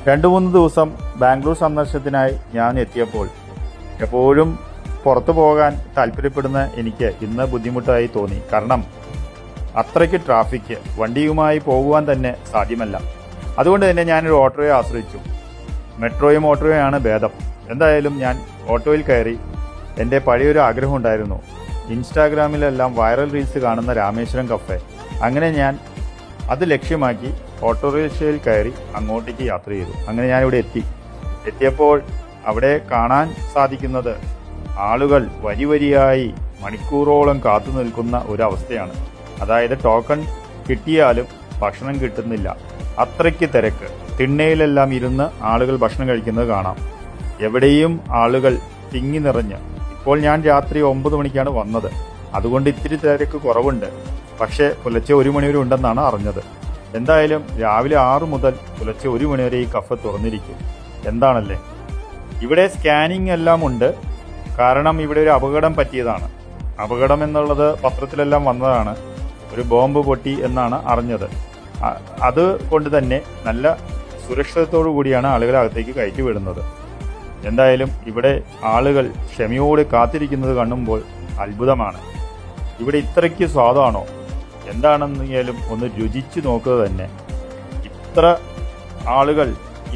2-3 ദിവസം ബാംഗ്ലൂർ സന്ദർശനത്തിനായി ഞാൻ എത്തിയപ്പോൾ എപ്പോഴും പുറത്തു പോകാൻ താല്പര്യപ്പെടുന്ന എനിക്ക് ഇന്ന് ബുദ്ധിമുട്ടായി തോന്നി. കാരണം അത്രയ്ക്ക് ട്രാഫിക്, വണ്ടിയുമായി പോകുവാൻ തന്നെ സാധ്യമല്ല. അതുകൊണ്ട് തന്നെ ഞാനൊരു ഓട്ടോയെ ആശ്രയിച്ചു. മെട്രോയും ഓട്ടോയുമാണ് ഭേദം. എന്തായാലും ഞാൻ ഓട്ടോയിൽ കയറി. എൻ്റെ പഴയൊരു ആഗ്രഹം ഉണ്ടായിരുന്നു, ഇൻസ്റ്റാഗ്രാമിലെല്ലാം വൈറൽ റീൽസ് കാണുന്ന രാമേശ്വരം കഫേ. അങ്ങനെ ഞാൻ അത് ലക്ഷ്യമാക്കി ഓട്ടോറിക്ഷയിൽ കയറി അങ്ങോട്ടേക്ക് യാത്ര ചെയ്തു. അങ്ങനെ ഞാനിവിടെ എത്തിയപ്പോൾ അവിടെ കാണാൻ സാധിക്കുന്നത് ആളുകൾ വരിയായി മണിക്കൂറോളം കാത്തു നിൽക്കുന്ന ഒരവസ്ഥയാണ്. അതായത് ടോക്കൺ കിട്ടിയാലും ഭക്ഷണം കിട്ടുന്നില്ല, അത്രയ്ക്ക് തിരക്ക്. തിണ്ണയിലെല്ലാം ഇരുന്ന് ആളുകൾ ഭക്ഷണം കഴിക്കുന്നത് കാണാം. എവിടെയും ആളുകൾ തിങ്ങി നിറഞ്ഞ്. ഇപ്പോൾ ഞാൻ രാത്രി 9 മണിക്കാണ് വന്നത്, അതുകൊണ്ട് ഇത്തിരി തിരക്ക് കുറവുണ്ട്. പക്ഷേ പുലർച്ചെ 1 മണി വരെ ഉണ്ടെന്നാണ് അറിഞ്ഞത്. എന്തായാലും രാവിലെ 6 മുതൽ പുലർച്ചെ 1 മണി വരെ ഈ കഫേ തുറന്നിരിക്കും. എന്താണല്ലേ. ഇവിടെ സ്കാനിങ് എല്ലാം ഉണ്ട്. കാരണം ഇവിടെ ഒരു അപകടം പറ്റിയതാണ്. അപകടം എന്നുള്ളത് പത്രത്തിലെല്ലാം വന്നതാണ്. ഒരു ബോംബ് പൊട്ടി എന്നാണ് അറിഞ്ഞത്. അതുകൊണ്ട് തന്നെ നല്ല സുരക്ഷിതത്തോടു കൂടിയാണ് ആളുകളെ അകത്തേക്ക് കയറ്റി വിടുന്നത്. എന്തായാലും ഇവിടെ ആളുകൾ ക്ഷമയോടെ കാത്തിരിക്കുന്നത് കാണുമ്പോൾ അത്ഭുതമാണ്. ഇവിടെ ഇത്രയ്ക്ക് സ്വാദാണോ എന്താണെന്നെങ്കിലും ഒന്ന് രുചിച്ചു നോക്കുക തന്നെ. ഇത്ര ആളുകൾ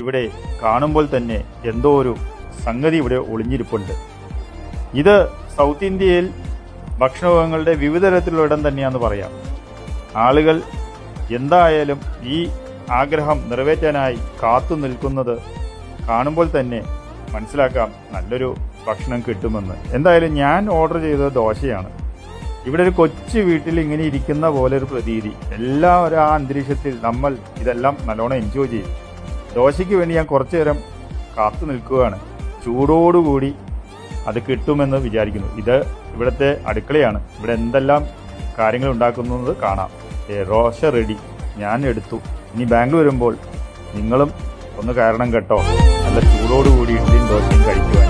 ഇവിടെ കാണുമ്പോൾ തന്നെ എന്തോ ഒരു സംഗതി ഇവിടെ ഒളിഞ്ഞിരിപ്പുണ്ട്. ഇത് സൗത്ത് ഇന്ത്യയിൽ ഭക്ഷണവിഭവങ്ങളുടെ വിവിധ തരത്തിലുള്ള ഇടം തന്നെയാണെന്ന് പറയാം. ആളുകൾ എന്തായാലും ഈ ആഗ്രഹം നിറവേറ്റാനായി കാത്തു നിൽക്കുന്നത് കാണുമ്പോൾ തന്നെ മനസ്സിലാക്കാം നല്ലൊരു ഭക്ഷണം കിട്ടുമെന്ന്. എന്തായാലും ഞാൻ ഓർഡർ ചെയ്തത് ദോശയാണ്. ഇവിടെ ഒരു കൊച്ചു വീട്ടിൽ ഇങ്ങനെ ഇരിക്കുന്ന പോലെ ഒരു പ്രതീതി. എല്ലാവരും ആ അന്തരീക്ഷത്തിൽ നമ്മൾ ഇതെല്ലാം നല്ലോണം എൻജോയ് ചെയ്യും. ദോശയ്ക്ക് വേണ്ടി ഞാൻ കുറച്ചു നേരം കാത്തു നിൽക്കുകയാണ്. ചൂടോടുകൂടി അത് കിട്ടുമെന്ന് വിചാരിക്കുന്നു. ഇത് ഇവിടുത്തെ അടുക്കളയാണ്. ഇവിടെ എന്തെല്ലാം കാര്യങ്ങൾ ഉണ്ടാക്കുന്നത് കാണാം. ദോശ റെഡി, ഞാൻ എടുത്തു. ഇനി ബാംഗ്ലൂർ വരുമ്പോൾ നിങ്ങളും ഒന്ന് കാരണം കേട്ടോ, നല്ല ചൂടോടുകൂടി ഇഡ്ഡലിയും ദോശയും കഴിക്കുവാൻ.